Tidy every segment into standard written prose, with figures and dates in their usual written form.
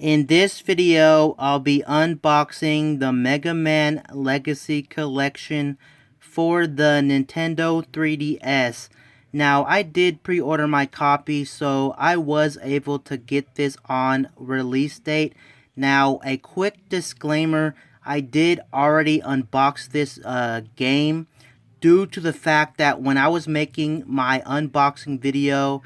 In this video, I'll be unboxing the Megaman Legacy Collection for the Nintendo 3DS. Now, I did pre-order my copy, so I was able to get this on release date. Now, a quick disclaimer, I did already unbox this game due to the fact that when I was making my unboxing video,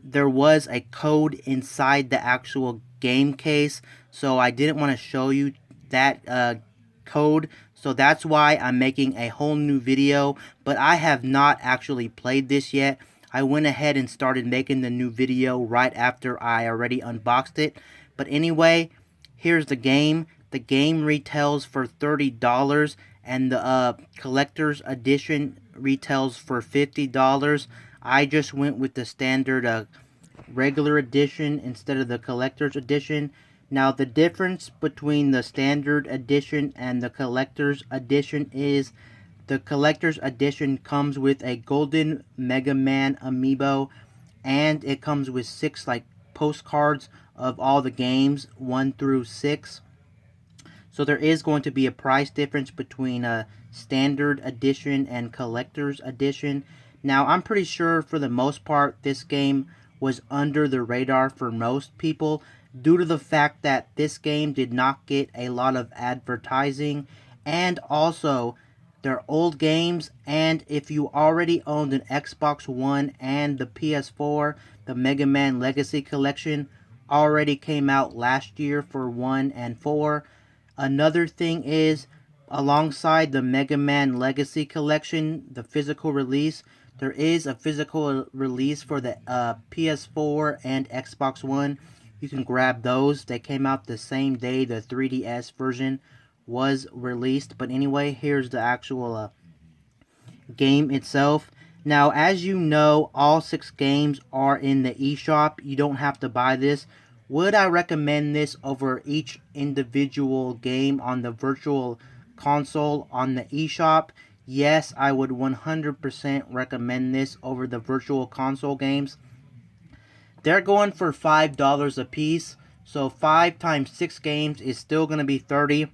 there was a code inside the actual game case, so I didn't want to show you that code, so that's why I'm making a whole new video. But I have not actually played this yet. I went ahead and started making the new video right after I already unboxed it. But anyway, here's the game. The game retails for $30, and the collector's edition retails for $50. I just went with the standard regular edition instead of the collector's edition. Now, the difference between the standard edition and the collector's edition is the collector's edition comes with a golden Mega Man amiibo, and it comes with 6 postcards of all the games 1 through 6. So there is going to be a price difference between a standard edition and collector's edition. Now, I'm pretty sure for the most part this game was under the radar for most people due to the fact that this game did not get a lot of advertising, and also they're old games, and if you already owned an Xbox One and the PS4, the Mega Man Legacy Collection already came out last year for 1 and 4. Another thing is, alongside the Mega Man Legacy Collection, the physical release, there is a physical release for the PS4 and Xbox One. You can grab those. They came out the same day the 3DS version was released. But anyway, here's the actual game itself. Now, as you know, all 6 games are in the eShop. You don't have to buy this. Would I recommend this over each individual game on the virtual console on the eShop? Yes, I would 100% recommend this over the virtual console games. They're going for $5 a piece, so 5 times 6 games is still going to be 30,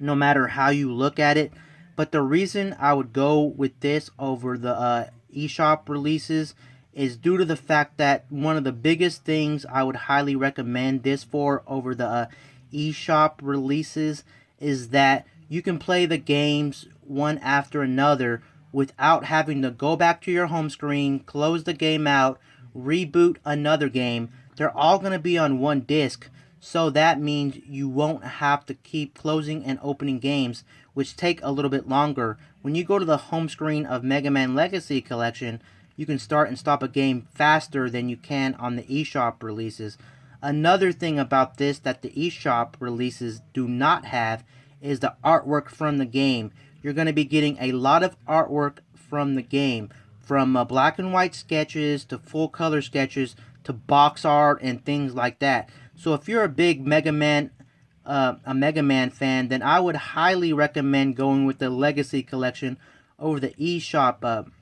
no matter how you look at it. But the reason I would go with this over the eShop releases is due to the fact that one of the biggest things I would highly recommend this for over the eShop releases is that you can play the games one after another without having to go back to your home screen, close the game out, reboot another game. They're all going to be on one disc, so that means you won't have to keep closing and opening games, which take a little bit longer. When you go to the home screen of Mega Man Legacy Collection, you can start and stop a game faster than you can on the eShop releases. Another thing about this that the eShop releases do not have is the artwork from the game. You're going to be getting a lot of artwork from the game, from black and white sketches to full color sketches to box art and things like that. So if you're a big Mega Man fan, then I would highly recommend going with the Legacy Collection over the eShop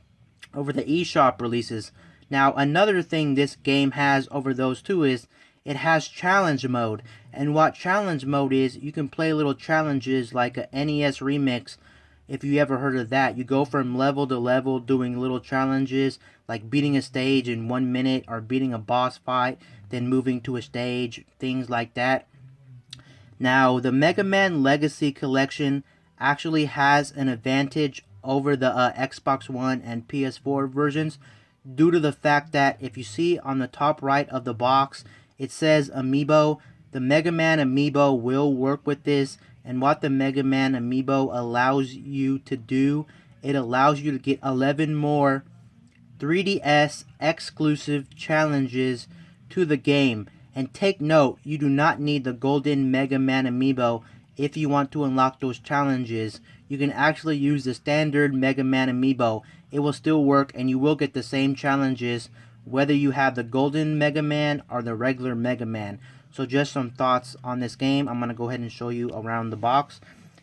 releases. Now, another thing this game has over those two is it has challenge mode. And what challenge mode is, you can play little challenges like a NES Remix. If you ever heard of that, you go from level to level doing little challenges like beating a stage in 1 minute or beating a boss fight, then moving to a stage, things like that. Now, the Mega Man Legacy Collection actually has an advantage over the Xbox One and PS4 versions due to the fact that if you see on the top right of the box, it says amiibo. The Mega Man amiibo will work with this, and what the Mega Man amiibo allows you to do, it allows you to get 11 more 3DS exclusive challenges to the game. And take note, you do not need the golden Mega Man amiibo if you want to unlock those challenges. You can actually use the standard Mega Man amiibo. It will still work, and you will get the same challenges whether you have the golden Mega Man or the regular Mega Man. So just some thoughts on this game. I'm going to go ahead and show you around the box.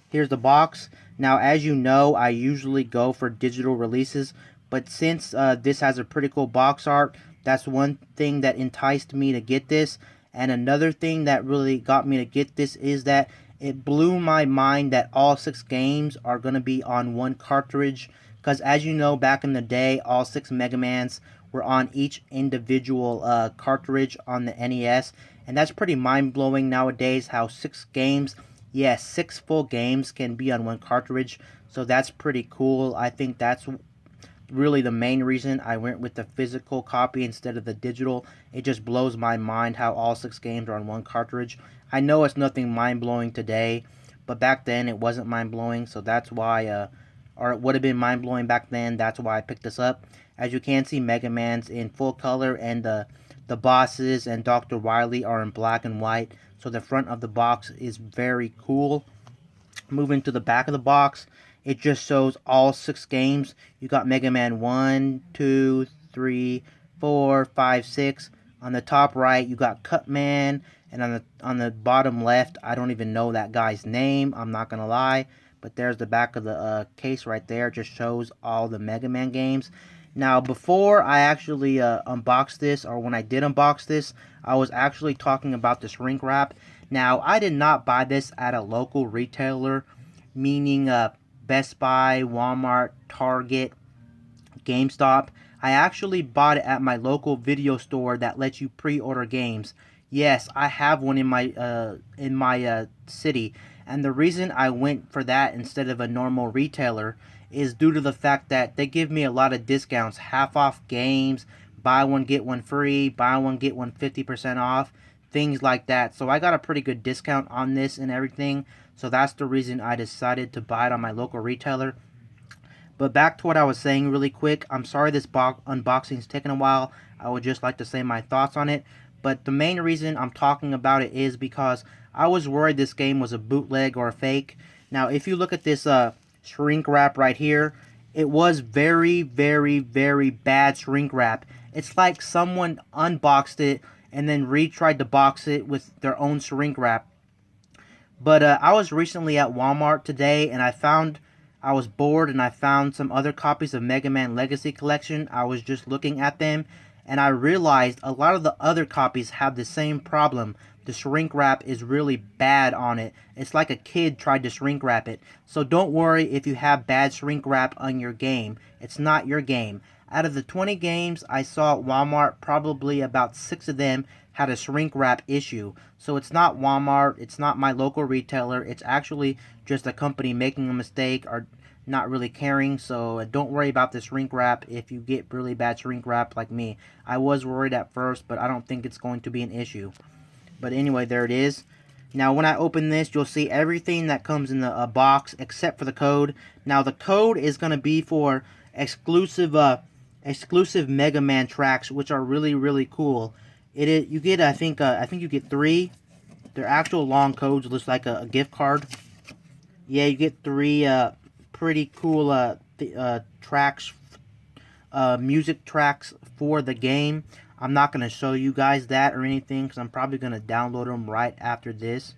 Here's the box. Now, as you know, I usually go for digital releases, but since this has a pretty cool box art, that's one thing that enticed me to get this. And another thing that really got me to get this is that it blew my mind that all 6 games are going to be on one cartridge. Because as you know, back in the day, all 6 Mega Mans were on each individual cartridge on the NES. And that's pretty mind-blowing nowadays how 6 games, yes, 6 full games can be on one cartridge. So that's pretty cool. I think that's really the main reason I went with the physical copy instead of the digital. It just blows my mind how all 6 games are on one cartridge. I know it's nothing mind-blowing today, but back then it wasn't mind-blowing, so that's why, or it would have been mind-blowing back then. That's why I picked this up. As you can see, Mega Man's in full color, and the bosses and Dr. Wily are in black and white, so the front of the box is very cool. Moving to the back of the box, it just shows all 6 games. You got Mega Man 1, 2, 3, 4, 5, 6. On the top right, you got Cutman, and on the bottom left, I don't even know that guy's name. I'm not gonna lie, but there's the back of the case right there. It just shows all the Mega Man games. Now, before I actually unboxed this, or when I did unbox this, I was actually talking about the shrink wrap. Now, I did not buy this at a local retailer, meaning Best Buy, Walmart, Target, GameStop. I actually bought it at my local video store that lets you pre-order games. Yes, I have one in my city, and the reason I went for that instead of a normal retailer is due to the fact that they give me a lot of discounts, half off games, buy one get one free, buy one get one 50% off, things like that. So I got a pretty good discount on this and everything. So that's the reason I decided to buy it on my local retailer. But back to what I was saying really quick. I'm sorry this unboxing's taking a while. I would just like to say my thoughts on it. But the main reason I'm talking about it is because I was worried this game was a bootleg or a fake. Now, if you look at this shrink wrap right here, it was very, very, very bad shrink wrap. It's like someone unboxed it and then retried to box it with their own shrink wrap. But I was recently at Walmart today, and I was bored, and I found some other copies of Mega Man Legacy Collection. I was just looking at them, and I realized a lot of the other copies have the same problem. The shrink wrap is really bad on it. It's like a kid tried to shrink wrap it. So don't worry if you have bad shrink wrap on your game. It's not your game. Out of the 20 games I saw at Walmart, probably about 6 of them had a shrink wrap issue. So it's not Walmart, it's not my local retailer, it's actually just a company making a mistake or not really caring. So don't worry about the shrink wrap if you get really bad shrink wrap like me. I was worried at first, but I don't think it's going to be an issue. But anyway, there it is. Now when I open this, you'll see everything that comes in the box except for the code. Now the code is going to be for exclusive Mega Man tracks, which are really, really cool. You get I think you get 3. They're actual long codes, looks like a gift card. Yeah, you get 3 pretty cool tracks, music tracks for the game. I'm not going to show you guys that or anything because I'm probably going to download them right after this.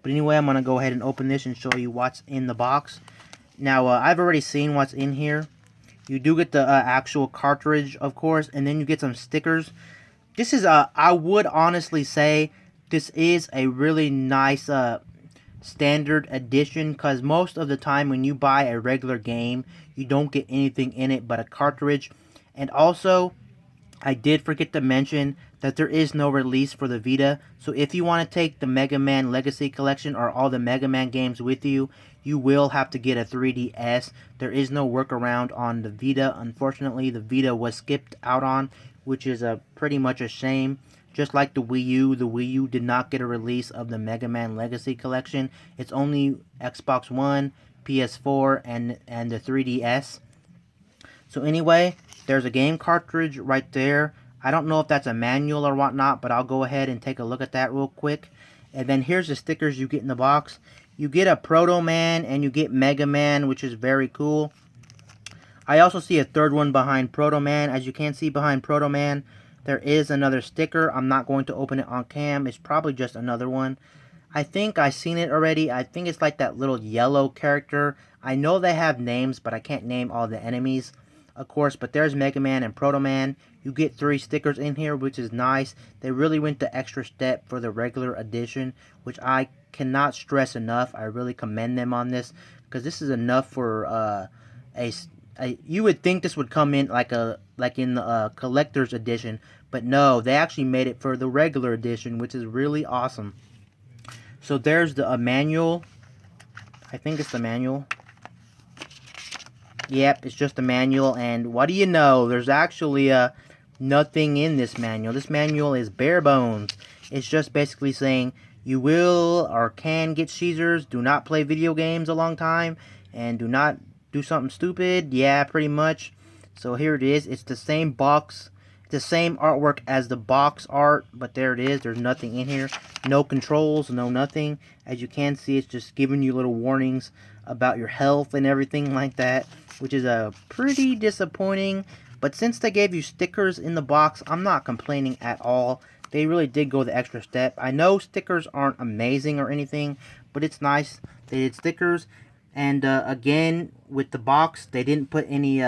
But anyway, I'm going to go ahead and open this and show you what's in the box. Now, I've already seen what's in here. You do get the actual cartridge, of course, and then you get some stickers. This is, I would honestly say, this is a really nice standard edition, because most of the time when you buy a regular game, you don't get anything in it but a cartridge. And also, I did forget to mention that there is no release for the Vita, so if you want to take the Mega Man Legacy Collection or all the Mega Man games with you, you will have to get a 3DS. There is no workaround on the Vita. Unfortunately, the Vita was skipped out on, which is pretty much a shame. Just like the Wii U did not get a release of the Mega Man Legacy Collection. It's only Xbox One, PS4, and the 3DS. So anyway, there's a game cartridge right there. I don't know if that's a manual or whatnot, but I'll go ahead and take a look at that real quick. And then here's the stickers you get in the box. You get a Proto Man and you get Mega Man, which is very cool. I also see a third one behind Proto Man. As you can see behind Proto Man, there is another sticker. I'm not going to open it on cam. It's probably just another one. I think I've seen it already. I think it's like that little yellow character. I know they have names, but I can't name all the enemies. of course, but there's Mega Man and Proto Man. You get 3 stickers in here, which is nice. They really went the extra step for the regular edition, which I cannot stress enough. I really commend them on this, because this is enough for you would think this would come in like in the collector's edition, but no, they actually made it for the regular edition, which is really awesome. So there's the manual. I think it's the manual. Yep, it's just a manual, and what do you know? There's actually nothing in this manual. This manual is bare bones. It's just basically saying you will or can get seizures, do not play video games a long time, and do not do something stupid. Yeah, pretty much. So here it is. It's the same box, the same artwork as the box art, but there it is. There's nothing in here. No controls, no nothing. As you can see, it's just giving you little warnings about your health and everything like that, which is pretty disappointing. But since they gave you stickers in the box, I'm not complaining at all. They really did go the extra step. I know stickers aren't amazing or anything, but it's nice. They did stickers, and again with the box, they didn't put any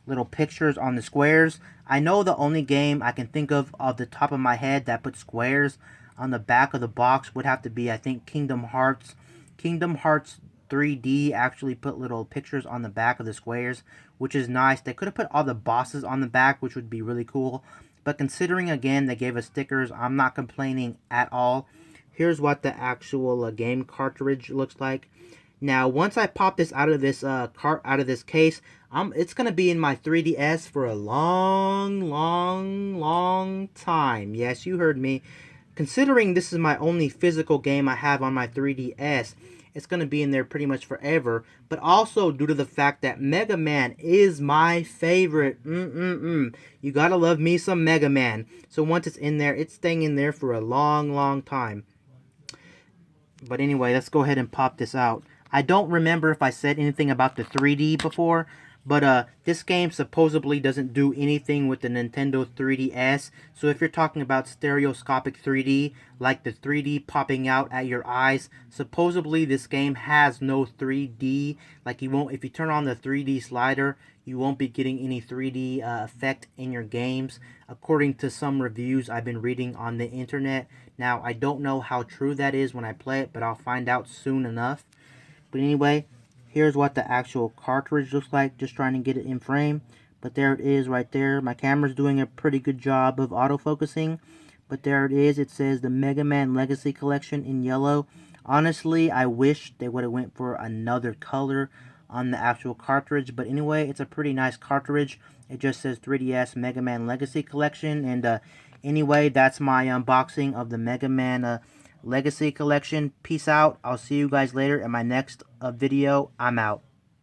little pictures on the squares. I know the only game I can think of off the top of my head that put squares on the back of the box would have to be, I think, Kingdom Hearts. Kingdom Hearts 3D actually put little pictures on the back of the squares, which is nice. They could have put all the bosses on the back, which would be really cool. But considering, again, they gave us stickers, I'm not complaining at all. Here's what the actual game cartridge looks like. Now, once I pop this out of this case, it's gonna be in my 3DS for a long, long, long time. Yes, you heard me. Considering this is my only physical game I have on my 3DS, it's going to be in there pretty much forever. But also due to the fact that Mega Man is my favorite. You gotta love me some Mega Man. So once it's in there, it's staying in there for a long, long time. But anyway, let's go ahead and pop this out. I don't remember if I said anything about the 3D before, but this game supposedly doesn't do anything with the Nintendo 3DS. So if you're talking about stereoscopic 3D, like the 3D popping out at your eyes, supposedly this game has no 3D. Like you won't, if you turn on the 3D slider, you won't be getting any 3D effect in your games, according to some reviews I've been reading on the internet. Now, I don't know how true that is when I play it, but I'll find out soon enough. But anyway, here's what the actual cartridge looks like, just trying to get it in frame. But there it is right there. My camera's doing a pretty good job of autofocusing. But there it is. It says the Mega Man Legacy Collection in yellow. Honestly, I wish they would have went for another color on the actual cartridge. But anyway, it's a pretty nice cartridge. It just says 3DS Mega Man Legacy Collection. And anyway, that's my unboxing of the Mega Man Legacy Collection. Peace out. I'll see you guys later in my next video. I'm out.